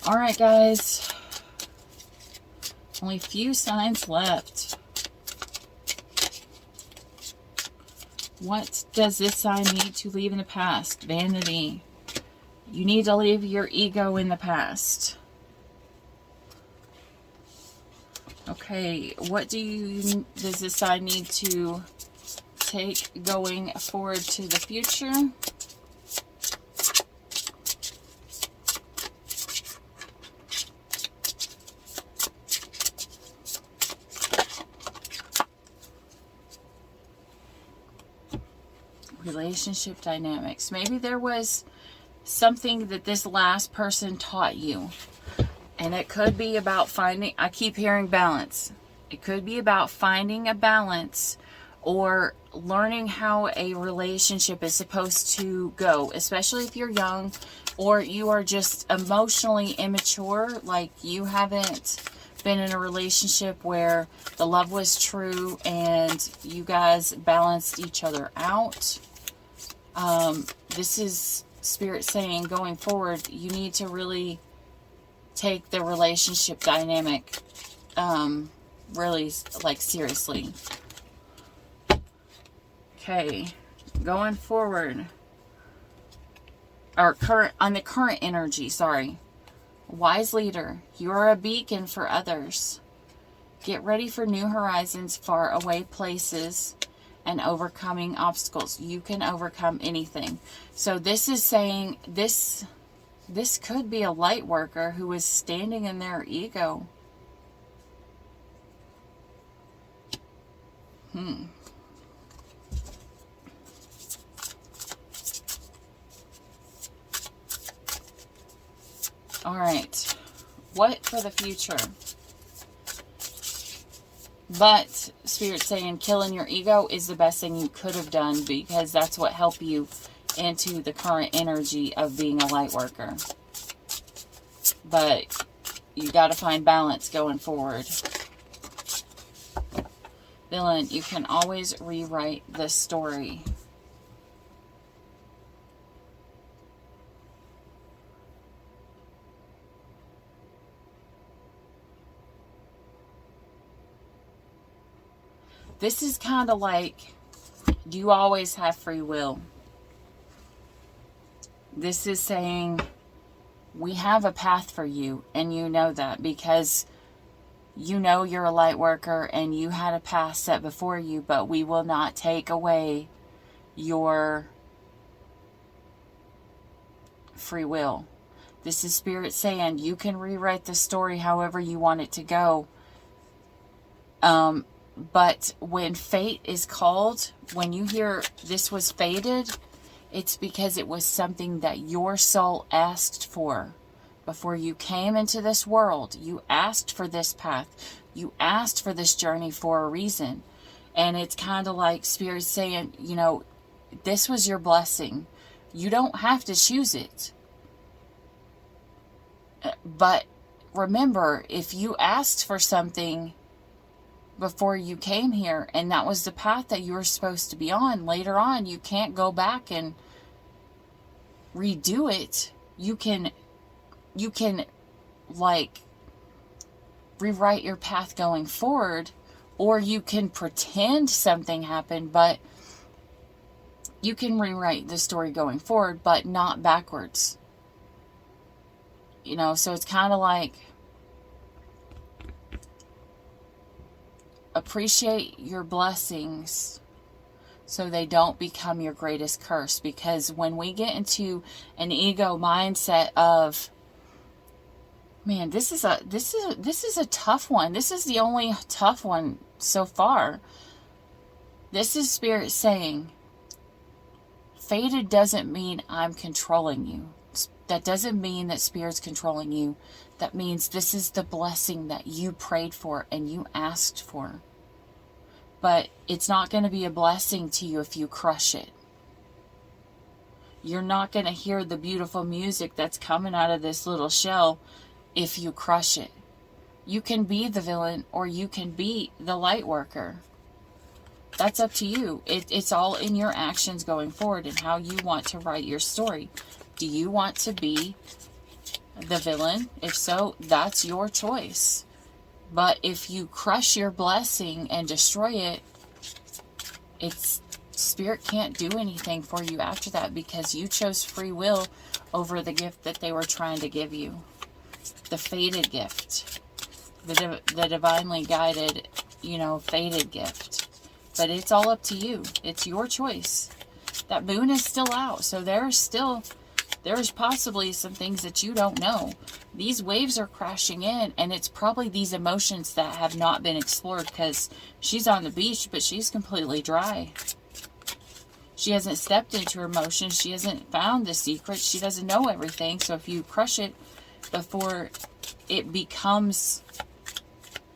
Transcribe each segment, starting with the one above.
All right, guys. Only a few signs left. What does this sign need to leave in the past? Vanity. You need to leave your ego in the past. Okay, what does this sign need to take going forward to the future? Relationship dynamics. Maybe there was something that this last person taught you. And it could be about finding, I keep hearing balance. It could be about finding a balance or learning how a relationship is supposed to go, especially if you're young or you are just emotionally immature, like you haven't been in a relationship where the love was true and you guys balanced each other out. This is Spirit saying going forward, you need to really take the relationship dynamic really like seriously. Okay, going forward, or on the current energy, sorry. Wise leader, you are a beacon for others. Get ready for new horizons, far away places, and overcoming obstacles. You can overcome anything. So this is saying this could be a light worker who is standing in their ego. All right. What for the future? But Spirit's saying killing your ego is the best thing you could have done, because that's what helped you into the current energy of being a light worker. But you got to find balance going forward. Villain, you can always rewrite the story. This is kind of like, do you always have free will? This is saying we have a path for you, and you know that because you know you're a light worker and you had a path set before you, but we will not take away your free will. This is Spirit saying you can rewrite the story however you want it to go. But when fate is called, when you hear this was fated, it's because it was something that your soul asked for. Before you came into this world, you asked for this path. You asked for this journey for a reason. And it's kind of like Spirit saying, you know, this was your blessing. You don't have to choose it. But remember, if you asked for something before you came here and that was the path that you were supposed to be on, later on you can't go back and redo it. You can like rewrite your path going forward, or you can pretend something happened, but you can rewrite the story going forward, but not backwards. You know, so it's kind of like appreciate your blessings so they don't become your greatest curse. Because when we get into an ego mindset of, man, this is a tough one. This is the only tough one so far. This is Spirit saying, fated doesn't mean I'm controlling you. That doesn't mean that Spirit's controlling you. That means this is the blessing that you prayed for and you asked for. But it's not going to be a blessing to you if you crush it. You're not going to hear the beautiful music that's coming out of this little shell if you crush it. You can be the villain or you can be the light worker. That's up to you. It's all in your actions going forward and how you want to write your story. Do you want to be the villain? If so, that's your choice. But if you crush your blessing and destroy it, it's Spirit can't do anything for you after that, because you chose free will over the gift that they were trying to give you. The fated gift. The divinely guided, fated gift. But it's all up to you. It's your choice. That moon is still out, so there's possibly some things that you don't know. These waves are crashing in, and it's probably these emotions that have not been explored, because she's on the beach, but she's completely dry. She hasn't stepped into her emotions. She hasn't found the secrets. She doesn't know everything. So if you crush it before it becomes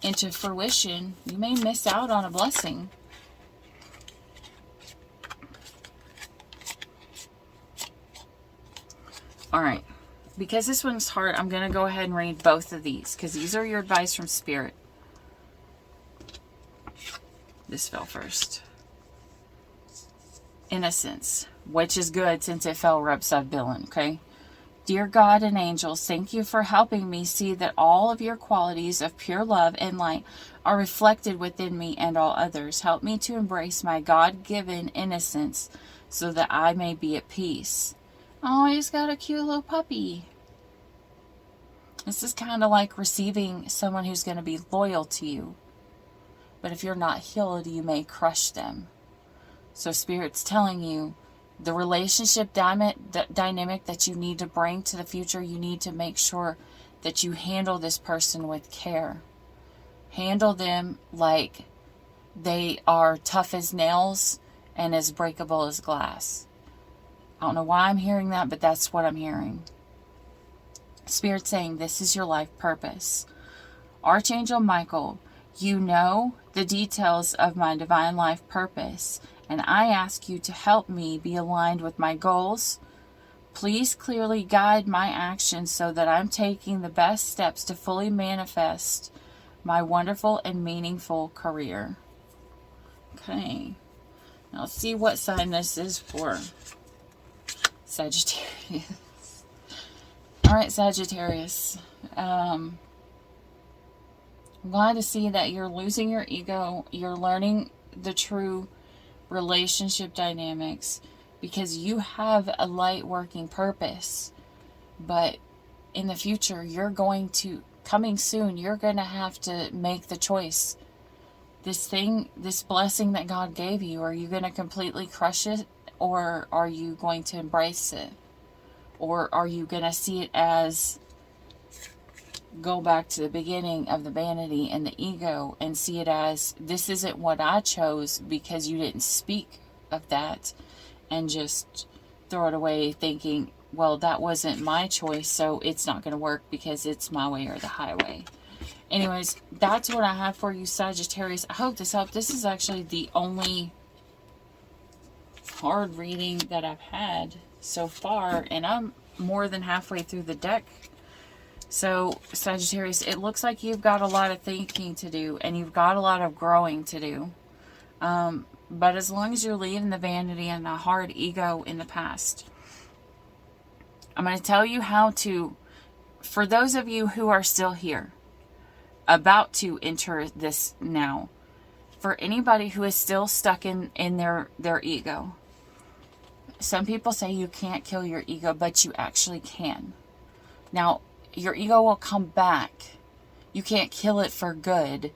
into fruition, you may miss out on a blessing. All right. Because this one's hard, I'm going to go ahead and read both of these, because these are your advice from Spirit. This fell first. Innocence, which is good since it fell right beside villain, okay? Dear God and angels, thank you for helping me see that all of your qualities of pure love and light are reflected within me and all others. Help me to embrace my God-given innocence so that I may be at peace. Oh, he's got a cute little puppy. This is kind of like receiving someone who's going to be loyal to you. But if you're not healed, you may crush them. So Spirit's telling you, the relationship dynamic that you need to bring to the future, you need to make sure that you handle this person with care. Handle them like they are tough as nails and as breakable as glass. I don't know why I'm hearing that, but that's what I'm hearing. Spirit's saying this is your life purpose. Archangel Michael, you know the details of my divine life purpose, and I ask you to help me be aligned with my goals. Please clearly guide my actions so that I'm taking the best steps to fully manifest my wonderful and meaningful career. Okay. Now let's see what sign this is for. Sagittarius. Alright, Sagittarius. I'm glad to see that you're losing your ego. You're learning the true relationship dynamics, because you have a light working purpose. But in the future, coming soon, you're going to have to make the choice. This blessing that God gave you, are you going to completely crush it, or are you going to embrace it? Or are you going to see it as, go back to the beginning of the vanity and the ego and see it as, this isn't what I chose because you didn't speak of that, and just throw it away thinking, well, that wasn't my choice, so it's not going to work because it's my way or the highway. Anyways, that's what I have for you, Sagittarius. I hope this helped. This is actually the only hard reading that I've had so far, and I'm more than halfway through the deck. So, Sagittarius, it looks like you've got a lot of thinking to do, and you've got a lot of growing to do. But as long as you're leaving the vanity and the hard ego in the past, I'm going to tell you how to, for those of you who are still here, about to enter this now, for anybody who is still stuck in their ego. Some people say you can't kill your ego, but you actually can. Now, your ego will come back. You can't kill it for good.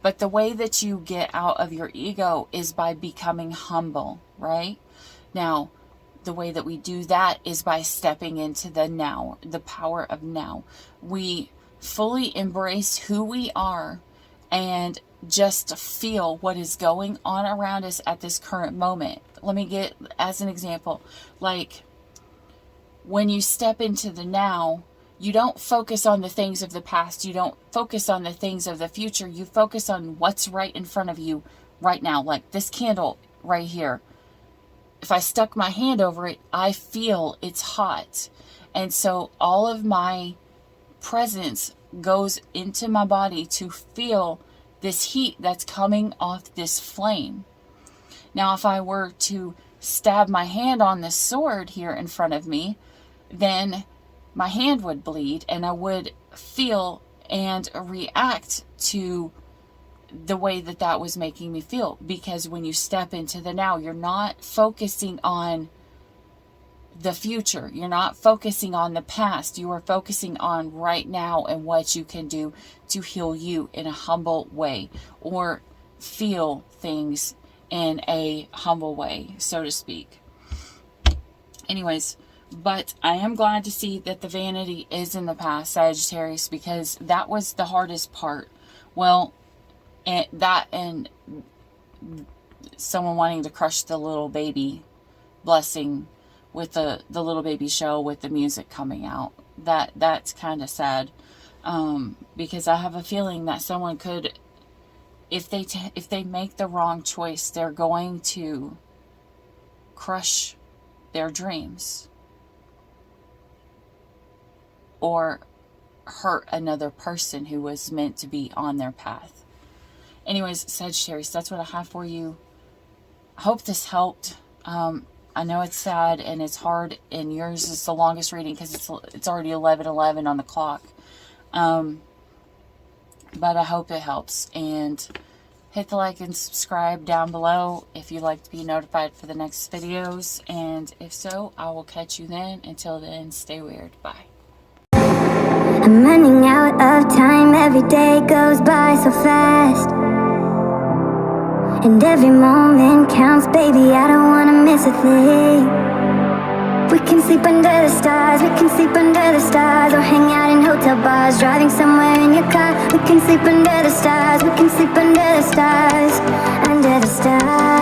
But the way that you get out of your ego is by becoming humble, right? Now, the way that we do that is by stepping into the now, the power of now. We fully embrace who we are and just feel what is going on around us at this current moment. Let me get as an example, like when you step into the now, you don't focus on the things of the past. You don't focus on the things of the future. You focus on what's right in front of you right now. Like this candle right here. If I stuck my hand over it, I feel it's hot. And so all of my presence goes into my body to feel this heat that's coming off this flame. Now, if I were to stab my hand on this sword here in front of me, then my hand would bleed, and I would feel and react to the way that that was making me feel. Because when you step into the now, you're not focusing on the future. You're not focusing on the past. You are focusing on right now and what you can do to heal you in a humble way, or feel things in a humble way, so to speak. Anyways, but I am glad to see that the vanity is in the past, Sagittarius, because that was the hardest part. Well, and someone wanting to crush the little baby blessing with the little baby show with the music coming out. That's kind of sad, because I have a feeling that someone could, if they make the wrong choice, they're going to crush their dreams or hurt another person who was meant to be on their path. Anyways, Sagittarius, that's what I have for you. I hope this helped. I know it's sad and it's hard, and yours is the longest reading because it's already 11:11 on the clock. But I hope it helps. And hit the like and subscribe down below if you'd like to be notified for the next videos. And if so, I will catch you then. Until then, stay weird. Bye. I'm running out of time, every day goes by so fast, and every moment counts, baby, I don't wanna miss a thing. We can sleep under the stars, we can sleep under the stars, or hang out in hotel bars, driving somewhere in your car. We can sleep under the stars, we can sleep under the stars, under the stars.